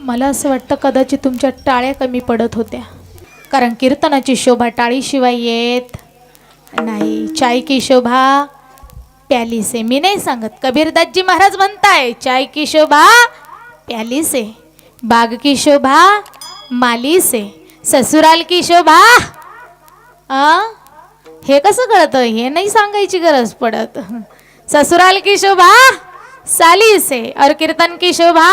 मला असं वाटतं कदाचित तुमच्या टाळ्या कमी पडत होत्या, कारण कीर्तनाची शोभा टाळीशिवाय येत नाही. चाय की शोभा प्याली से. मी नाही सांगत, कबीरदासजी महाराज म्हणताय चाय की शोभा प्याली से, बाग की शोभा माली से, ससुराल की शोभा हे कसं कळतं, हे नाही सांगायची गरज पडत. ससुराल की शोभा साली से और कीर्तन की शोभा.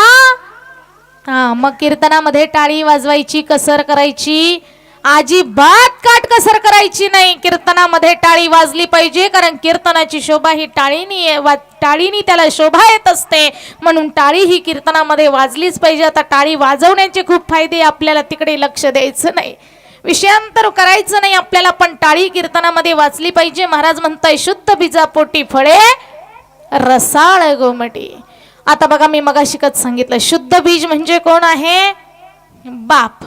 मग कीर्तनामध्ये टाळी वाजवायची, कसर करायची अजिबात काटकसर करायची नाही. कीर्तनामध्ये टाळी वाजली पाहिजे, कारण कीर्तनाची शोभा ही टाळीनी त्याला शोभा येत असते, म्हणून टाळी ही कीर्तनामध्ये वाजलीच पाहिजे. आता टाळी वाजवण्याचे खूप फायदे, आपल्याला तिकडे लक्ष द्यायचं नाही, विषयांतर करायचं नाही आपल्याला, पण टाळी कीर्तनामध्ये वाजली पाहिजे. महाराज म्हणताय शुद्ध बीजापोटी फळे रसाळ गोमटी. आता बघा, मी मगाशिकच सांगितलं, शुद्ध बीज म्हणजे कोण आहे? बाप.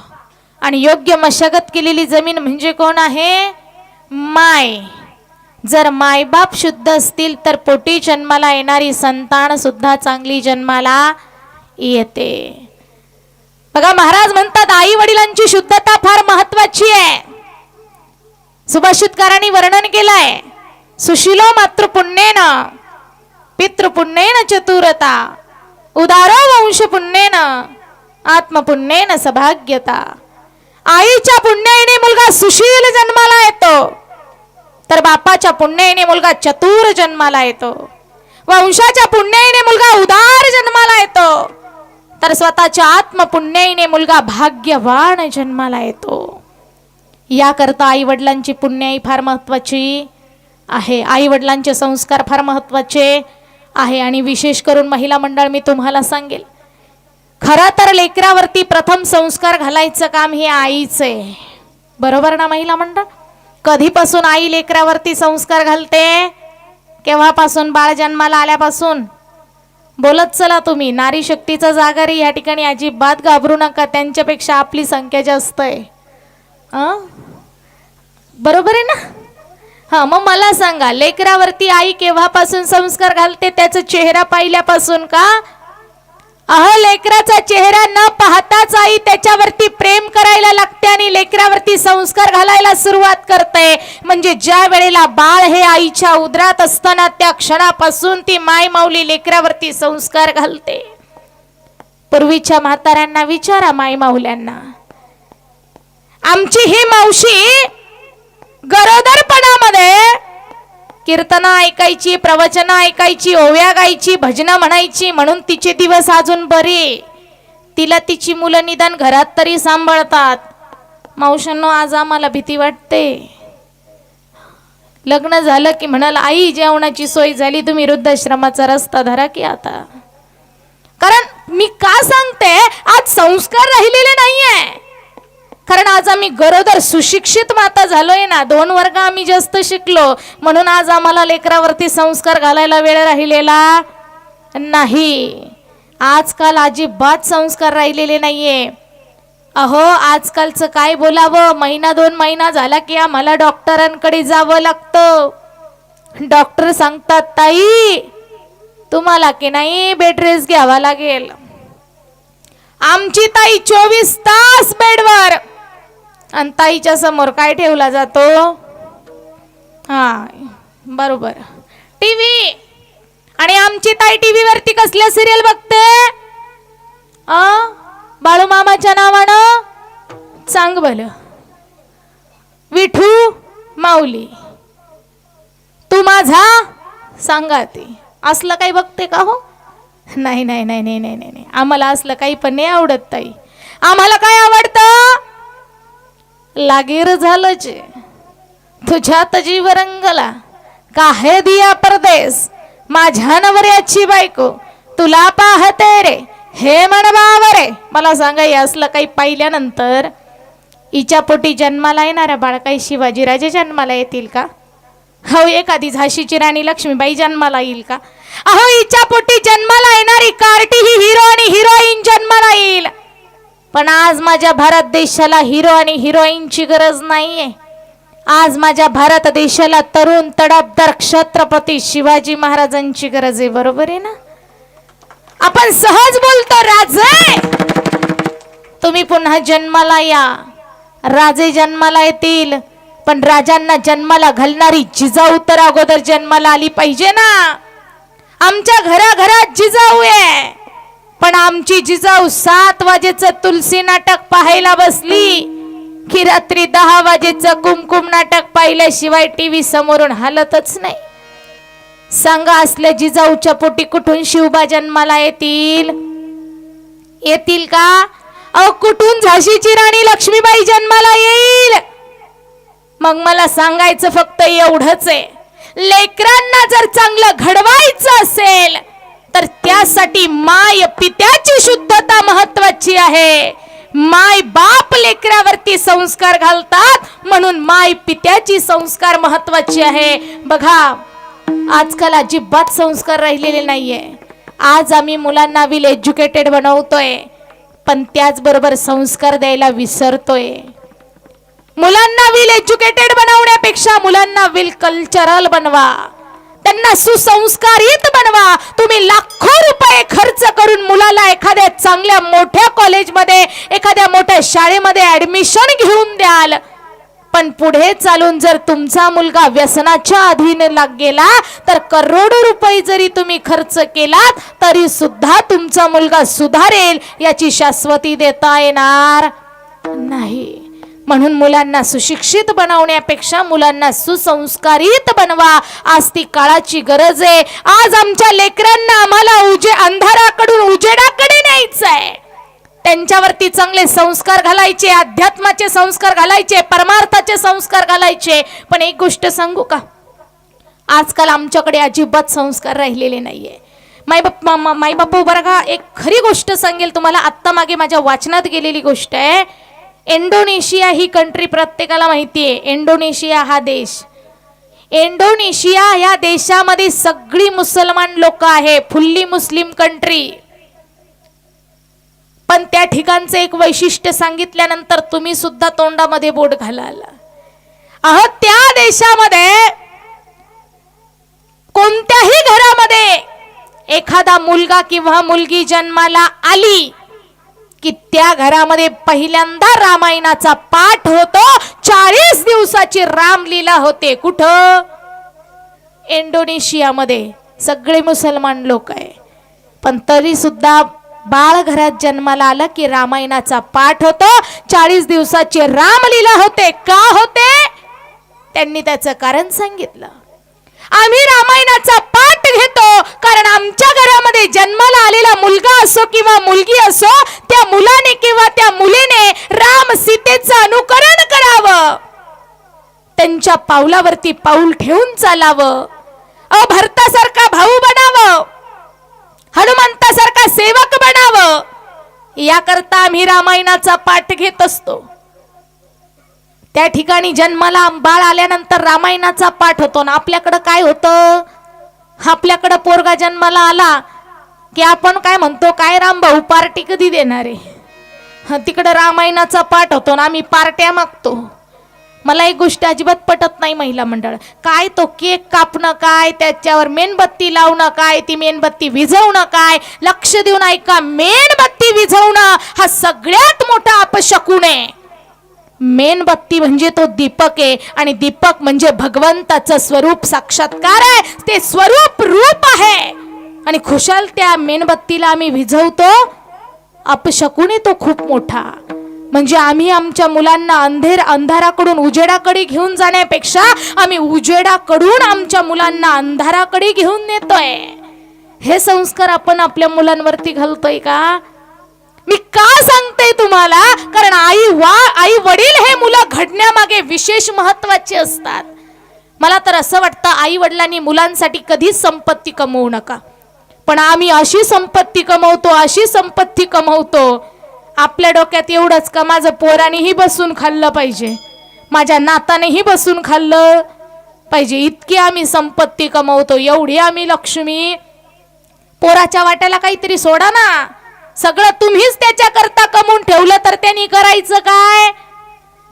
आणि योग्य मशागत केलेली जमीन म्हणजे कोण आहे? माय. जर मायबाप शुद्ध असतील तर पोटी जन्माला येणारी संतान सुद्धा चांगली जन्माला येते. बघा, महाराज म्हणतात आई वडिलांची शुद्धता फार महत्वाची आहे. सुभाषितकारांनी वर्णन केलंय, सुशीलो मातृपुण्येन पितृपुण्येन चतुरता, उदारो वंश पुण्येन आत्मपुण्येन सभाग्यता. आईच्या पुण्याईने मुलगा सुशील जन्माला येतो, तर बापाच्या पुण्याईने मुलगा चतुर जन्माला येतो. वंशाच्या पुण्याईने मुलगा उदार जन्माला येतो, तर स्वतःच्या आत्मपुण्याईने मुलगा भाग्यवान जन्माला येतो. याकरता आई वडिलांची पुण्याई फार महत्वाची आहे, आई वडिलांचे संस्कार फार महत्वाचे आहे. आणि विशेष करून महिला मंडळ मी तुम्हाला सांगेल, खरं तर लेकरावरती प्रथम संस्कार घालायचं काम हे आईच आहे, बरोबर ना महिला मंडळ? कधीपासून आई लेकरावरती संस्कार घालते? केव्हापासून? बाळ जन्माला आल्यापासून. बोलत चला तुम्ही. नारी शक्तीचा जागारी या ठिकाणी अजिबात घाबरू नका, त्यांच्यापेक्षा आपली संख्या जास्त आहे. बरोबर आहे ना? मग मला सांगा, लेकरावरती आई केव्हापासून संस्कार घालते? त्याचा चेहरा पाहिल्यापासून का? लेकराचा चेहरा न पाहताच आई त्याच्यावरती प्रेम करायला लागते आणि लेकरावरती संस्कार घालायला सुरुवात करते. म्हणजे ज्या वेळेला बाळ हे आईच्या उदरात असताना त्या क्षणापासून ती माय माऊली लेकरावरती संस्कार घालते. पूर्वीच्या म्हाताऱ्यांना विचारा, माय माऊल्यांना, आमची ही मावशी गरोदरपणामध्ये कीर्तन ऐकायची, प्रवचन ऐकायची, ओव्या गायची, भजन म्हणायची, म्हणून तिचे दिवस अजून बरे. तिला तिची मुलं निदान घरात तरी सांभाळतात. मावशांनो, आज आम्हाला भीती वाटते. लग्न झालं की म्हणाल, आई जेवणाची सोय झाली, तुम्ही वृद्धाश्रमाचा रस्ता धरा की आता. कारण मी का सांगते, आज संस्कार राहिलेले नाहीये, कारण आज आम्ही गरोदर सुशिक्षित माता झालोय ना, 2 वर्ग आम्ही जास्त शिकलो, म्हणून आज आम्हाला लेकरावरती संस्कार घालायला वेळ राहिलेला नाही. आजकाल अजिबात संस्कार राहिलेले नाहीये. आजकालचं काय बोलावं, 1-2 महिना झाला की आम्हाला डॉक्टरांकडे जावं लागतं. डॉक्टर सांगतात, ताई तुम्हाला की नाही बेड रेस्ट घ्यावा लागेल. आमची ताई 24 तास बेडवर, आणि ताईच्या समोर काय ठेवला जातो? बरोबर, टीव्ही. आणि आमची ताई टीव्ही वरती कसल्या सिरियल बघते? बाळूमामाच्या नावानं सांग भलं, विठू माऊली, तू माझा सांगाते, असलं काही बघते का? हो नाही नाही नाही नाही नाही नाही, आम्हाला असलं काही पण नाही आवडत ताई. आम्हाला काय आवडतं? लागीर झालंच तुझ्यात जीव रंगला, काहे दिया परदेस, माझ्या नवऱ्याची बायको तुला पाहते रे, हे म्हणबावरे. मला सांगा, असलं काही पाहिल्यानंतर हिच्या पोटी जन्माला येणाऱ्या बाळ काही शिवाजीराजे जन्माला येतील का? एखादी झाशीची राणी लक्ष्मीबाई जन्माला येईल का? हिच्या पोटी जन्माला येणारी कार्टी ही हिरो आणि हिरोईन जन्माला येईल. पण आज माझ्या भारत देशाला हिरो आणि हिरोईनची गरज नाहीये. आज माझ्या भारत देशाला तरुण तडफदार छत्रपती शिवाजी महाराजांची गरज आहे. बरोबर आहे ना? आपण सहज बोलतो राजे, राजांना जन्माला या, राजे जन्माला येतील, पण राजांना जन्माला घालणारी जिजाऊ तर अगोदर जन्माला आली पाहिजे ना. आमच्या घराघरात जिजाऊ आहे, पण आमची जिजाऊ 7 वाजेचं तुलसी नाटक पाहायला बसली की रात्री 10 वाजेचं कुमकुम नाटक पाहिल्याशिवाय टीव्ही समोरून हालतच नाही. सांगा, असल्या जिजाऊच्या पोटी कुठून शिवबा जन्माला येतील? येतील का? अहो, कुठून झाशीची राणी लक्ष्मीबाई जन्माला येईल? मग मला सांगायचं फक्त एवढंच आहे, लेकरांना जर चांगलं घडवायचं असेल तर त्यासाठी माय पित्याची शुद्धता महत्वाची आहे. माय बाप लेकरावरती संस्कार घालतात, म्हणून माय पित्याची संस्कार महत्वाची आहे. बघा, आजकाल अजिबात संस्कार राहिलेले नाहीये. आज आम्ही मुलांना वेल एज्युकेटेड बनवतोय, पण त्याचबरोबर संस्कार द्यायला विसरतोय. मुलांना वेल एज्युकेटेड बनवण्यापेक्षा मुलांना वेल कल्चरल बनवा, त्यांना सुसंस्कारित बनवा. तुम्ही लाखो रुपये खर्च करून मुलाला एखाद्या चांगल्या मोठ्या कॉलेजमध्ये, एखाद्या मोठ्या शाळेमध्ये ऍडमिशन घेऊन द्याल, पण पुढे चालून जर तुमचा मुलगा व्यसनाच्या अधीन गेला तर करोडो रुपये जरी तुम्ही खर्च केलात तरी सुद्धा तुमचा मुलगा सुधारेल याची शाश्वती देता येणार नाही. म्हणून मुलांना सुशिक्षित बनवण्यापेक्षा मुलांना सुसंस्कारित बनवा. आज ती काळाची गरज आहे. आज आमच्या लेकरांना आम्हाला अंधाराकडून उजेडाकडे न्यायचंय. त्यांच्यावरती चांगले संस्कार घालायचे, अध्यात्माचे संस्कार घालायचे, परमार्थाचे संस्कार घालायचे. पण एक गोष्ट सांगू का, आजकाल आमच्याकडे अजिबात संस्कार राहिलेले नाहीये. मायबाप बरं का, एक खरी गोष्ट सांगेल तुम्हाला, आत्ता मागे माझ्या वाचनात गेलेली गोष्ट आहे. इंडोनेशिया ही कंट्री प्रत्येकाला माहिती आहे. इंडोनेशिया हा देश, इंडोनेशिया या देशामध्ये सगळी मुसलमान लोक आहे, फुल्ली मुस्लिम कंट्री. पण त्या ठिकाणचं एक वैशिष्ट्य सांगितल्यानंतर तुम्ही सुद्धा तोंडामध्ये बोट घालाल. त्या देशामध्ये कोणत्याही घरामध्ये एखादा मुलगा किंवा मुलगी जन्माला आली की त्या घरामध्ये पहिल्यांदा रामायणाचा पाठ होतो. 40 दिवसाची रामलीला होते. कुठं? इंडोनेशियामध्ये. सगळे मुसलमान लोक आहे, पण तरी सुद्धा बाळ घरात जन्माला आलं की रामायणाचा पाठ होतो. 40 दिवसाची रामलीला होते. का होते? त्यांनी त्याचं कारण सांगितलं. आम्ही रामायणाचा पाठ घेतो कारण आमच्या घरामध्ये जन्माला आलेला मुलगा असो किंवा मुलगी असो, त्या मुलाने किंवा त्या मुलीने राम सीतेचं अनुकरण करावं, त्यांच्या पावलावरती पाऊल ठेवून चालावं, भरतासारखा भाऊ बनावं, हनुमंतासारखा सेवक बनावं, याकरता आम्ही रामायणाचा पाठ घेत असतो. त्या ठिकाणी जन्माला बाळ आल्यानंतर रामायणाचा पाठ होतो ना. आपल्याकडं काय होतं? आपल्याकडं पोरगा जन्माला आला की आपण काय म्हणतो, काय राम भाऊ पार्टी कधी देणार आहे? तिकडं रामायणाचा पाठ होतो ना, आम्ही पार्ट्या मागतो. मला एक गोष्ट अजिबात पटत नाही महिला मंडळ. काय तो केक कापणं, काय त्याच्यावर मेणबत्ती लावणं, काय ती मेणबत्ती विझवणं, काय लक्ष देऊन ऐका, मेणबत्ती विझवणं हा सगळ्यात मोठा अपशकुन आहे. मेणबत्ती म्हणजे तो दीपक आहे आणि दीपक म्हणजे भगवंताचं स्वरूप साक्षात्कार आहे. ते स्वरूप रूप आहे आणि खुशाल त्या मेणबत्तीला आम्ही विझवतो. अपशकुन आहे तो खूप मोठा. म्हणजे आम्ही आमच्या मुलांना अंधाराकडून उजेडाकडे घेऊन जाण्यापेक्षा आम्ही उजेडाकडून आमच्या मुलांना अंधाराकडे घेऊन नेतोय. हे संस्कार आपण आपल्या मुलांवरती घालतोय का? मी का सांगते तुम्हाला, कारण आई वडील हे मुलं घडण्यामागे विशेष महत्वाचे असतात. मला तर असं वाटतं, आई वडिलांनी मुलांसाठी कधीच संपत्ती कमवू नका. पण आम्ही अशी संपत्ती कमवतो, आपल्या डोक्यात एवढंच का माझं पोरानेही बसून खाल्लं पाहिजे, माझ्या नातानेही बसून खाल्लं पाहिजे, इतकी आम्ही संपत्ती कमवतो. एवढी आम्ही लक्ष्मी. पोराच्या वाट्याला काहीतरी सोडा ना. सगळं तुम्हीच त्याच्याकरता कमवून ठेवलं तर त्यांनी करायचं काय?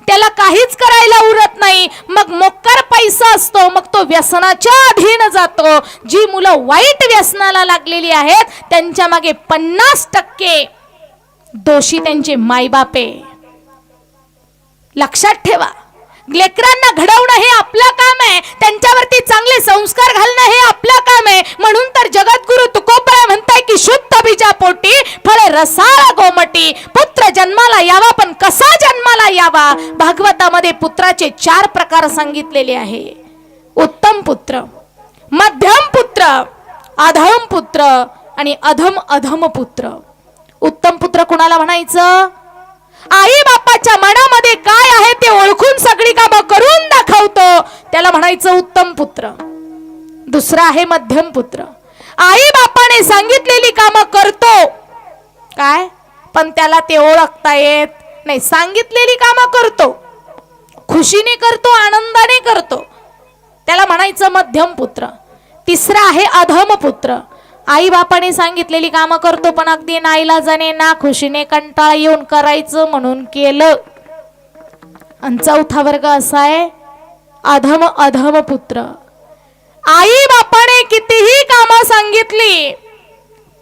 त्याला काहीच करायला उरत नाही. मग मोक्कार पैसा असतो, मग तो व्यसनाच्या अधीन जातो. जी मुलं वाईट व्यसनाला लागलेली आहेत त्यांच्या मागे 50% दोषी त्यांचे मायबाप आहे. लक्षात ठेवा, लेकरांना घडवणं हे आपलं काम आहे, त्यांच्यावरती चांगले संस्कार घालणं हे आपलं काम आहे. म्हणून तर जगद्गुरु तुकोबराय म्हणताय की शुद्ध बीजा पोटी फळे रसाळ गोमटी. पुत्र जन्माला यावा, पण कसा जन्माला यावा? भागवतामध्ये पुत्राचे 4 प्रकार सांगितलेले आहे. उत्तम पुत्र, मध्यम पुत्र, अधम पुत्र आणि अधम अधम पुत्र. उत्तम पुत्र कुणाला म्हणायचं? आई बापाच्या मनामध्ये काय आहे ते ओळखून सगळी कामं करून दाखवतो, त्याला म्हणायचं उत्तम पुत्र. दुसरा आहे मध्यम पुत्र. आई बापाने सांगितलेली कामं करतो काय, पण त्याला ते ओळखता येत नाही. सांगितलेली कामं करतो, खुशीने करतो, आनंदाने करतो, त्याला म्हणायचं मध्यम पुत्र. तिसरा आहे अधम पुत्र. आई बापाने सांगितलेली कामं करतो, पण अगदी नाईलाजाने ना खुशीने कंटाळा येऊन करायचं म्हणून केलं. आणि चौथा वर्ग असा आहे अधम अधम पुत्र. आई बापाने कितीही कामं सांगितली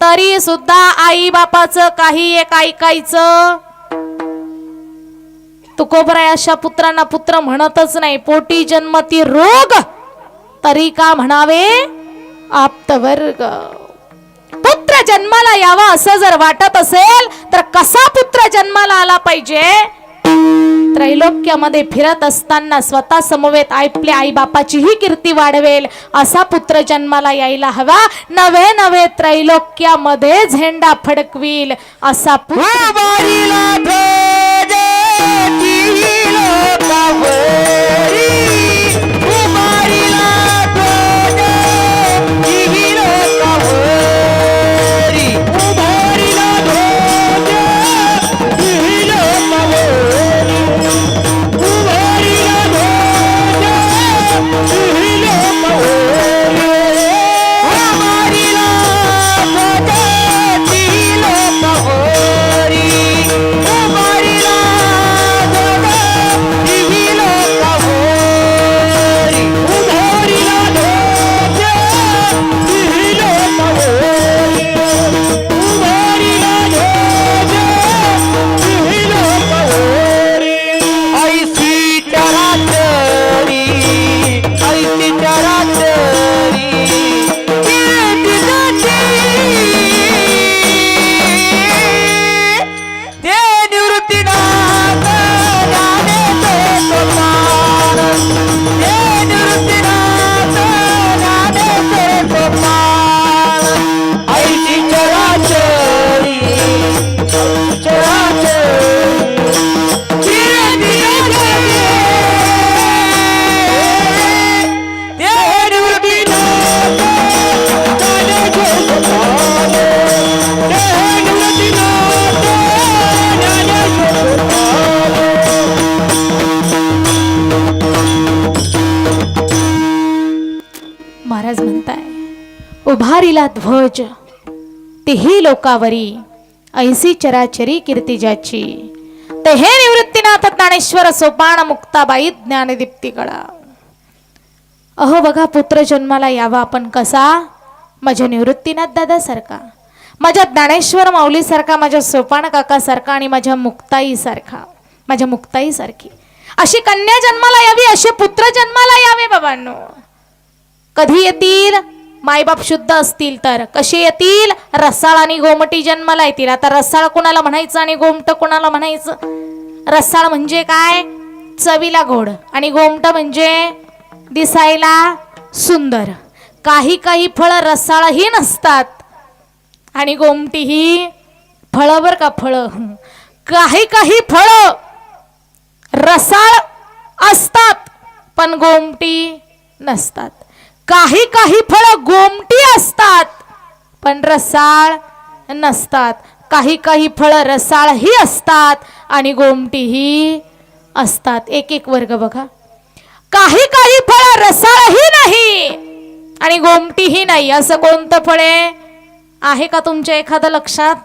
तरी सुद्धा आई बापाचं काही एक ऐकायचं. तुकोबराय अशा पुत्रांना पुत्र म्हणतच नाही. पोटी जन्मती रोग तरी का म्हणावे आप्तवर्ग. पुत्र जन्माला यावा असं जर वाटत असेल तर कसा पुत्र जन्माला आला पाहिजे? त्रैलोक्यामध्ये फिरत असताना स्वतः समवेत आपल्या आई बापाचीही कीर्ती वाढवेल असा पुत्र जन्माला यायला हवा. नवे नवे त्रैलोक्यामध्ये झेंडा फडकवील असा पुत्र. महाराज म्हणताय उभारिला ध्वज तेही लोकावरी ऐसी चराचरी कीर्ती ज्याची. ते हे निवृत्तीनाथ ज्ञानेश्वर सोपान मुक्ताबाई ज्ञानदीप्ती कळा. अहो बघा, पुत्र जन्माला यावा आपण कसा? माझ्या निवृत्तीनाथ दादा सारखा, माझ्या ज्ञानेश्वर माऊली सारखा, माझ्या सोपान काका सारखा आणि माझ्या मुक्ताई सारखा, माझ्या मुक्ताई सारखी अशी कन्या जन्माला यावी, असे पुत्र जन्माला यावे. बाबांनो कधी येतील? मायबाप शुद्ध असतील तर. कसे येतील? रसाळ आणि गोमटी जन्माला येतील. आता रसाळ कोणाला म्हणायचं आणि गोमट कोणाला म्हणायचं? रसाळ म्हणजे काय? चवीला गोड. आणि गोमट म्हणजे दिसायला सुंदर. काही काही फळं रसाळही नसतात आणि गोमटी ही फळं बर का, फळं. काही काही फळं रसाळ असतात पण गोमटी नसतात. काही काही फळं गोमटी असतात पण रसाळ नसतात. काही काही फळं रसाळही असतात आणि गोमटीही असतात. एक एक वर्ग बघा. काही काही फळं रसाळही नाही आणि गोमटीही नाही. असं कोणतं फळ आहे का तुमच्या एखादं लक्षात?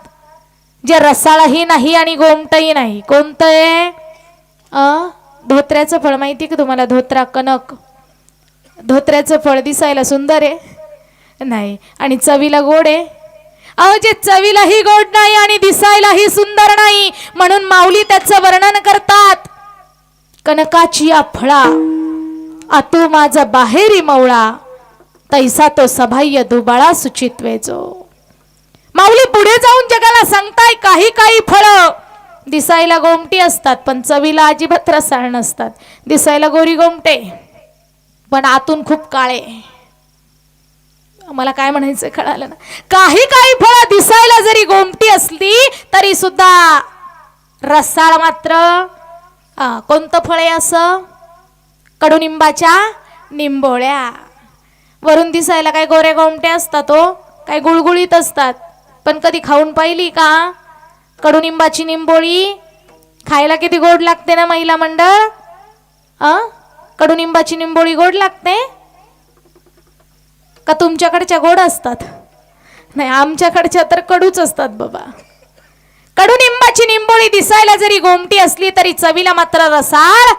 जे रसाळही नाही आणि गोमटही नाही. कोणतं आहे? धोत्र्याचं फळ माहिती का तुम्हाला? धोत्रा, कनक. धोत्र्याचं फळ दिसायला सुंदर आहे नाही आणि चवीला गोड आहे. अहो जे चवीलाही गोड नाही आणि दिसायलाही सुंदर नाही म्हणून माऊली त्याचं वर्णन करतात. कनकाची या फळा आतू माझा बाहेरी मवळा तैसा तो सभाह्य दुबाळा सुचित्वेजो. माऊली पुढे जाऊन जगाला सांगताय काही काही फळं दिसायला गोमटी असतात पण चवीला अजिबात रसाळ नसतात. दिसायला गोरी गोमटे पण आतून खूप काळे. मला काय म्हणायचं कळालं ना. काही काही फळं दिसायला जरी गोमटी असली तरी सुद्धा रसाळ मात्र. कोणतं फळ आहे असं? कडुनिंबाच्या निंबोळ्या. वरून दिसायला काय गोरे गोमटे असतात हो, काय गुळगुळीत असतात पण कधी खाऊन पाहिली का कडुनिंबाची निंबोळी? खायला किती गोड लागते ना महिला मंडळ. कडुनिंबाची निंबोळी गोड लागते का तुमच्याकडच्या गोड असतात? नाही, आमच्याकडच्या तर कडूच असतात बाबा. कडुनिंबाची निंबोळी दिसायला जरी गोमटी असली तरी चवीला मात्र रसाळ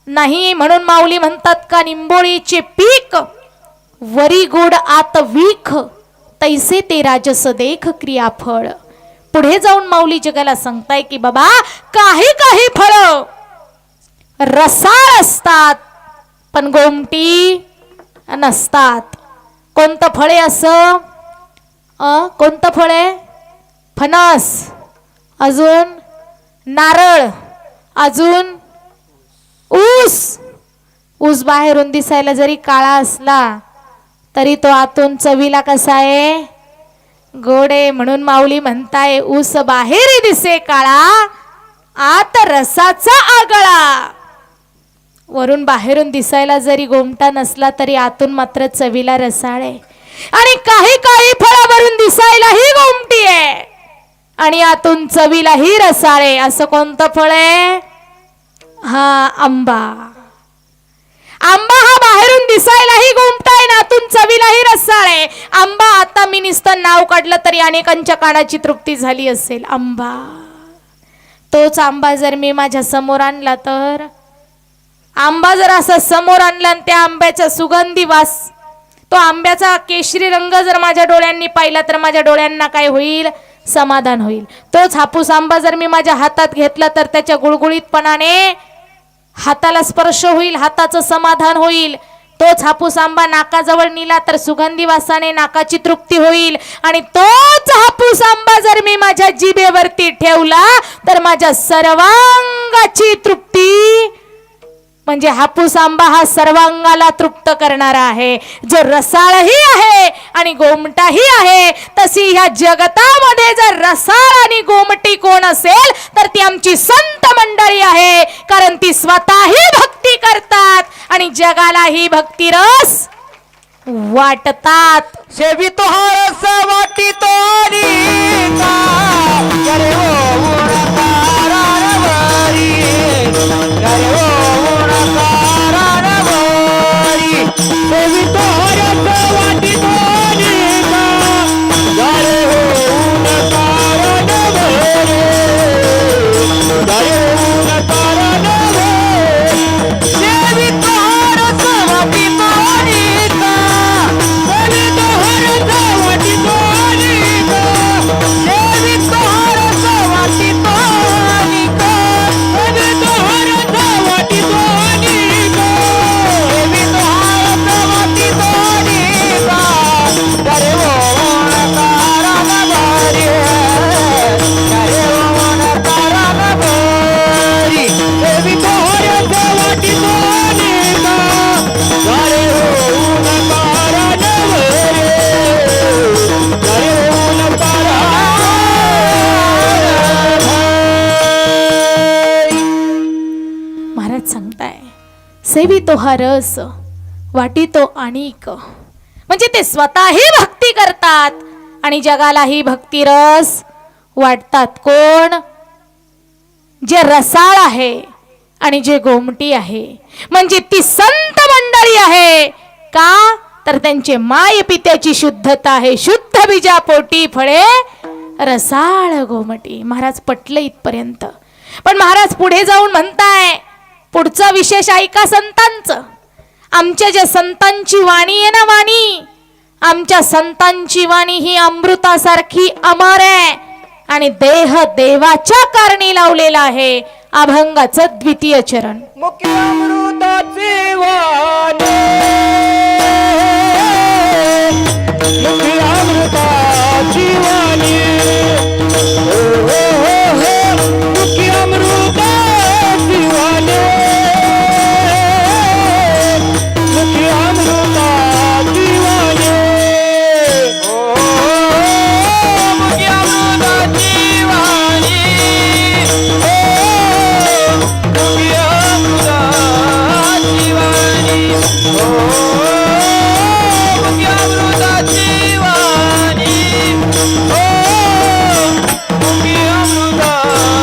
नाही. म्हणून माऊली म्हणतात का निंबोळीचे पीक वरी गोड आत वीख तैसे ते राजस देख क्रियाफळ. पुढे जाऊन माऊली जगाला सांगताय की बाबा काही काही फळ रसाळ असतात पण गोमटी नसतात. कोणतं फळ आहे असं? कोणतं फळ आहे? फणस, अजून नारळ, अजून ऊस. ऊस बाहेरून दिसायला जरी काळा असला तरी तो आतून चवीला कसा आहे? गोड आहे. म्हणून माऊली म्हणताय ऊस बाहेर दिसे काळा आत रसाचा आगळा. वरून बाहेरून दिसायला जरी गोमटा नसला तरी आतून मात्र चवीला रसाळ आहे. आणि काही काही फळावरून दिसायलाही गोमटी आहे आणि आतून चवीलाही रसाळ आहे. असं कोणतं फळ आहे? आंबा. आंबा हा बाहेरून दिसायलाही गोमटा आहे ना आतून चवीलाही रसाळ आहे. आंबा आता मी नुसतं नाव काढलं तरी अनेकांच्या कानाची तृप्ती झाली असेल. आंबा, तोच आंबा जर मी माझ्या समोर आणला तर आंबा जर असा समोर आणला आणि त्या आंब्याचा सुगंधी वास, तो आंब्याचा केशरी रंग जर माझ्या डोळ्यांनी पाहिला तर माझ्या डोळ्यांना काय होईल? समाधान होईल. तोच हापूस आंबा जर मी माझ्या हातात घेतला तर त्याच्या गुळगुळीतपणाने हाताला स्पर्श होईल, हाताचं समाधान होईल. तोच हापूस आंबा नाकाजवळ नेला तर सुगंधी वासाने नाकाची तृप्ती होईल. आणि तोच हापूस आंबा जर मी माझ्या जिभेवरती ठेवला तर माझ्या सर्वांगाची तृप्ती. म्हणजे हापूस आंबा हा सर्वांगाला तृप्त करणारा आहे, जो रसाळही आहे आणि गोमटाही आहे. तशी ह्या जगतामध्ये जर रसाळ आणि गोमटी कोण असेल तर ती आमची संत मंडळी आहे. कारण ती स्वतःही भक्ती करतात आणि जगालाही भक्ती रस वाटतात. सेवितो हा रस वाटितो नीता, करे हो उणकारावरी, करे हो उणकारावरी. सेवितो हा रस वाटितो नीता, करे हो उणकारावरी, करे हो उणकारावरी. सेवितो हा रस वाटितो नीता, सेवितो हा रस वाटितो अनिक. म्हणजे ते स्वतःही भक्ती करतात आणि जगालाही भक्ती रस वाटतात. कोण? जे रसाळ आहे आणि जे गोमटी आहे. म्हणजे ती संत मंडळी आहे. का तर त्यांचे माय पित्याची शुद्धता आहे. शुद्ध बीजा पोटी फळे रसाळ गोमटी. महाराज पटलं इथपर्यंत. पण महाराज पुढे जाऊन म्हणताय पुढचा विशेष ऐका संतांचं. आमच्या ज्या संतांची वाणी आहे ना, वाणी, आमच्या संतांची वाणी ही अमृतासारखी अमर आहे आणि देह देवाच्या कारणी लावलेला आहे. अभंगाचं द्वितीय चरण. मुख्य अमृताचे वाणी मुख्य अमृताची वाणी हो हो हो हो मुख्य अमृताची वाणी मुख्य अमृताची वाणी हो मुख्य अमृताची वाणी मुख्य अमृताची वाणी हो मुख्य अमृताची वाणी हो मुख्य अमृताची वाणी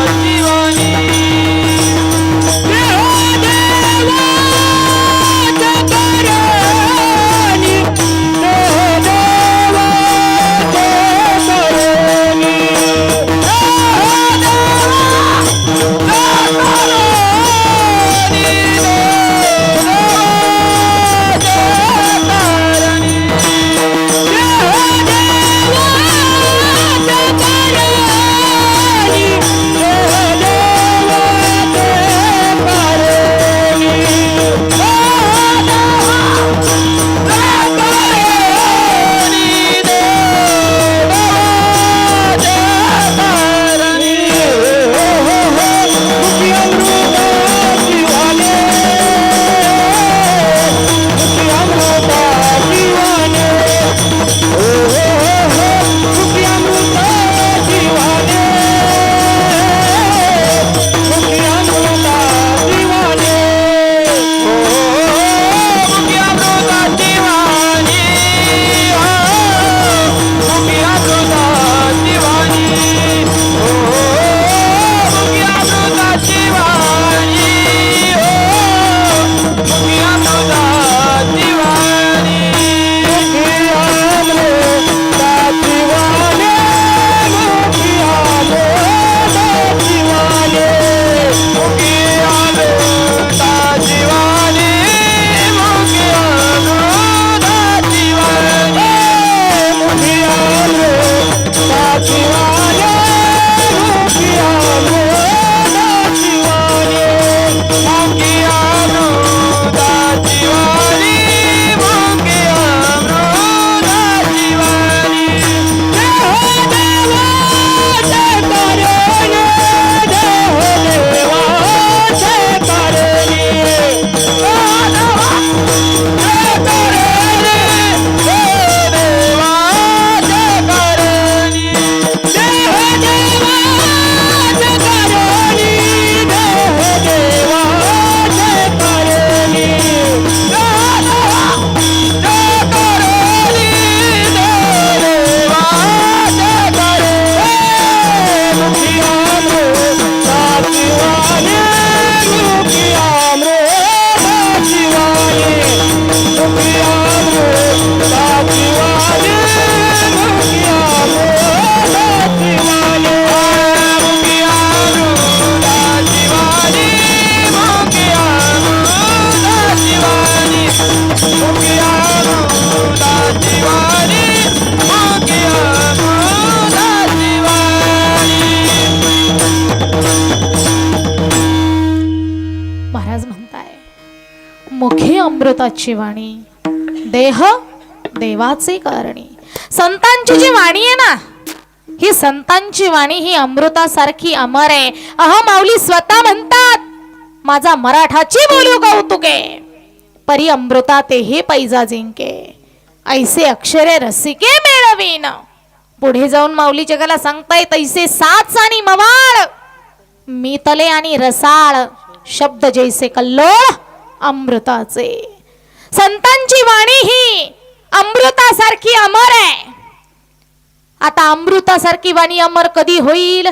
मुखे अमृताची वाणी देह देवाचे कारणी. संतांची जी वाणी आहे ना, ही संतांची वाणी ही अमृतासारखी अमर आहे. माऊली स्वतः म्हणतात, माझा मराठाची बोलू कौतुके परी अमृता तेही पैजा जिंके ऐसे अक्षरे रसिके मेळवीन. पुढे जाऊन माऊली जगाला सांगताय, तैसे साच आणि मवाळ मीतले आणि रसाळ शब्द जैसे कल्लोळ अमृताचे. संतांची वाणी ही अमृतासारखी अमर आहे. आता अमृतासारखी वाणी अमर कधी होईल?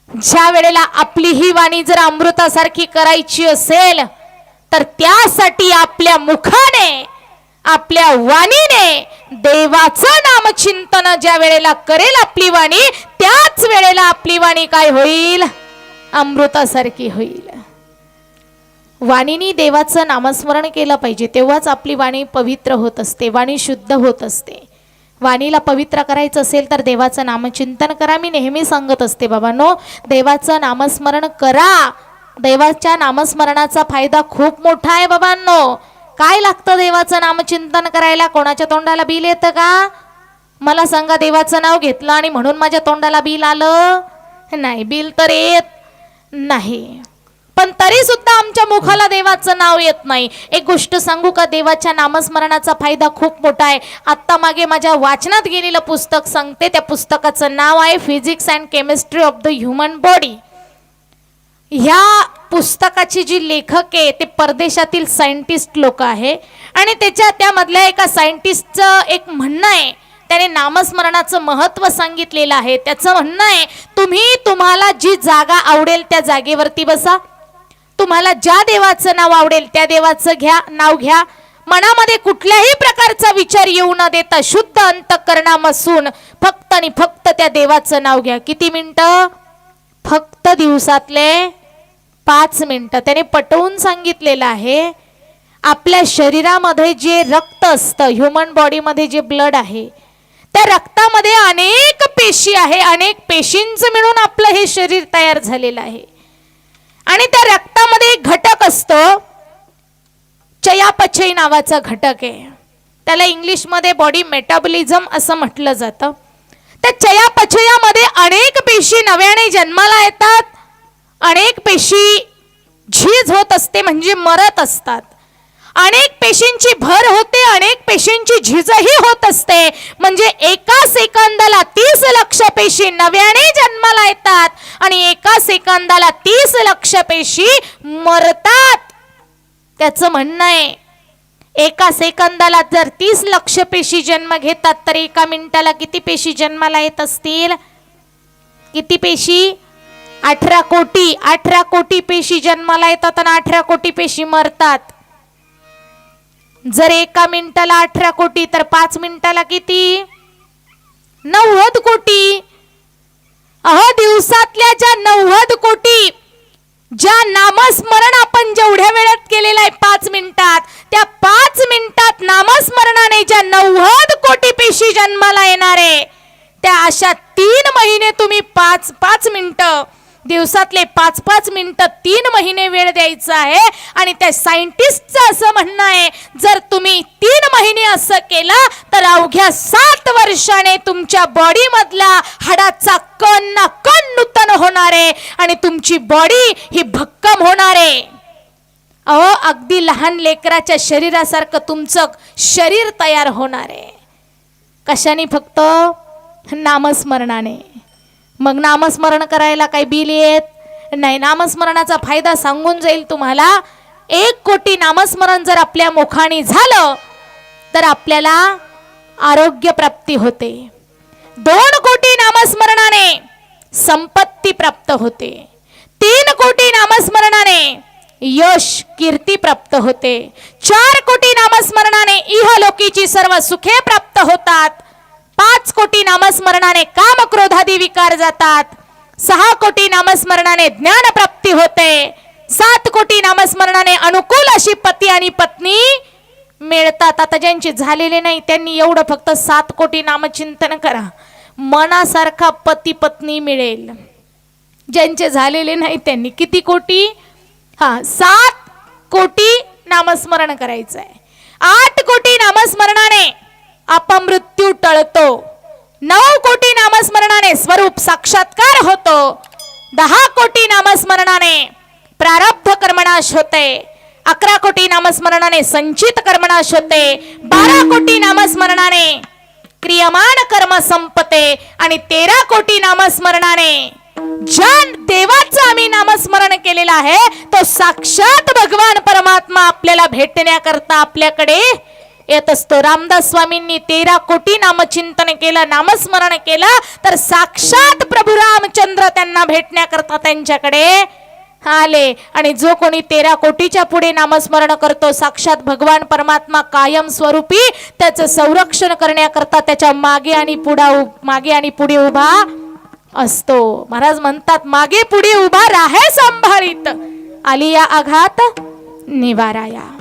ज्या वेळेला आपली ही वाणी जर अमृतासारखी करायची असेल तर त्यासाठी आपल्या मुखाने आपल्या वाणीने देवाचं नामचिंतन ज्या वेळेला करेल आपली वाणी, त्याच वेळेला आपली वाणी काय होईल? अमृतासारखी होईल. वाणीने देवाचं नामस्मरण केलं पाहिजे, तेव्हाच आपली वाणी पवित्र होत असते, वाणी शुद्ध होत असते. वाणीला पवित्र करायचं असेल तर देवाचं नामचिंतन करा. मी नेहमी सांगत असते बाबांनो, देवाचं नामस्मरण करा. देवाच्या नामस्मरणाचा फायदा खूप मोठा आहे बाबांनो. काय लागतं देवाचं नामचिंतन करायला? कोणाच्या तोंडाला बिल येतं का? मला सांगा, देवाचं नाव घेतलं आणि म्हणून माझ्या तोंडाला बिल आलं? नाही, बिल तर येत नाही. पण तरी सुद्धा आमच्या मुखाला देवाचं नाव येत नाही. एक गोष्ट सांगू का, देवाच्या नामस्मरणाचा फायदा खूप मोठा आहे. आत्ता मागे माझ्या वाचनात गेलेलं पुस्तक सांगते. त्या पुस्तकाचं नाव आहे physics and chemistry of the human body. ह्या पुस्तकाची जी लेखक आहे ते परदेशातील सायंटिस्ट लोक आहे. आणि त्यामधल्या एका सायंटिस्टचं एक म्हणणं आहे, त्याने नामस्मरणाचं महत्त्व सांगितलेलं आहे. त्याचं म्हणणं आहे, तुम्हाला जी जागा आवडेल त्या जागेवरती बसा. तुम्हाला ज्या देवाचं नाव आवडेल त्या देवाचं नाव घ्या. मनामध्ये कुठल्याही प्रकारचा विचार येऊ न देता शुद्ध अंतःकरणापासून फक्त आणि फक्त त्या देवाचं नाव घ्या. किती मिनिटं? फक्त दिवसातले 5 मिनिटं. त्याने पटवून सांगितलेलं आहे. आपल्या शरीरामध्ये जे रक्त असतं, ह्युमन बॉडीमध्ये जे ब्लड आहे, त्या रक्तामध्ये अनेक पेशी आहे. अनेक पेशींचं मिळून आपलं हे शरीर तयार झालेलं आहे. आणि त्या रक्तामध्ये एक घटक असतो, चयापचय नावाचा घटक आहे. त्याला इंग्लिशमध्ये बॉडी मेटाबॉलिझम असं म्हटलं जातं. त्या चयापचयामध्ये अनेक पेशी नव्याने जन्माला येतात. अनेक पेशी झीज होत असते, म्हणजे मरत असतात. अनेक पेशींची भर होते, अनेक पेशींची झीजही होत असते. म्हणजे एका सेकंदाला 30 लक्ष पेशी नव्याने जन्माला येतात आणि एका सेकंदाला 30 लक्ष पेशी मरतात. त्याचं म्हणणं आहे, एका सेकंदाला जर 30 लक्ष पेशी जन्म घेतात तर एका मिनिटाला किती पेशी जन्माला येत असतील? किती पेशी? 18 कोटी. 18 कोटी पेशी जन्माला येतात आणि 18 कोटी पेशी मरतात. जर एका मिनिटाला 18 कोटी तर 5 मिनिटाला किती? 90 कोटी. दिवसातल्या ज्या 90 कोटी ज्या नामस्मरण आपण जेवढ्या वेळात केलेलं आहे 5 मिनिटात, त्या 5 मिनिटात नामस्मरणाने ज्या 90 कोटी पेशी जन्माला येणारे, त्या अशा 3 महिने तुम्ही 5 मिनिटं, दिवसातले 5 मिनिटं 3 महिने वेळ द्यायचा आहे. आणि त्या सायंटिस्टचं असं म्हणणं आहे, जर तुम्ही 3 महिने असं केलं तर अवघ्या 7 वर्षाने तुमच्या बॉडी मधला हाडाचा कण ना कण नूतन होणार आहे आणि तुमची बॉडी ही भक्कम होणार आहे. अगदी लहान लेकराच्या शरीरासारखं तुमचं शरीर तयार होणार आहे. कशाने? फक्त नामस्मरणाने. मग नामस्मरण करायला काही बिल येत नाही. नामस्मरणाचा फायदा सांगून जाईल तुम्हाला. 1 कोटी नामस्मरण जर आपल्या मुखाने झालं तर आपल्याला आरोग्य प्राप्ती होते. 2 कोटी नामस्मरणाने संपत्ती प्राप्त होते. 3 कोटी नामस्मरणाने यश कीर्ती प्राप्त होते. 4 कोटी नामस्मरणाने इहलोकीची सर्व सुखे प्राप्त होतात. 5 कोटी नामस्मरणाने काम क्रोधादी विकार जातात. 6 कोटी नामस्मरणाने ज्ञान प्राप्ती होते. 7 कोटी नामस्मरणाने अनुकूल अशी पती आणि पत्नी मिळतात. आता ज्यांची झालेले नाही त्यांनी एवढं फक्त 7 कोटी नामचिंतन करा, मनासारखा पती पत्नी मिळेल. ज्यांचे झालेले नाही त्यांनी किती कोटी? 7 कोटी नामस्मरण करायचं आहे. 8 कोटी नामस्मरणाने अपमृत्यू टळतो. 9 कोटी नामस्मरणाने स्वरूप साक्षात्कार होतो. 10 कोटी नामस्मरणाने प्रारब्ध कर्मनाश होते. 11 कोटी नामस्मरणाने संचित कर्मनाश होते. 12 कोटी नामस्मरणाने क्रियमान कर्म संपते. आणि 13 कोटी नामस्मरणाने ज्या देवाचं आम्ही नामस्मरण केलेलं आहे तो साक्षात भगवान परमात्मा आपल्याला भेटण्याकरता आपल्याकडे येत असतो. रामदास स्वामींनी 13 कोटी नामचिंतन केलं, नामस्मरण केलं, तर साक्षात प्रभू रामचंद्र त्यांना भेटण्याकरता त्यांच्याकडे आले. आणि जो कोणी 13 कोटीच्या पुढे नामस्मरण करतो, साक्षात भगवान परमात्मा कायम स्वरूपी त्याचं संरक्षण करण्याकरता त्याच्या मागे आणि पुढे उभा असतो. महाराज म्हणतात, मागे पुढे उभा राहे सांभाळीत, आलिया आघात निवाराया.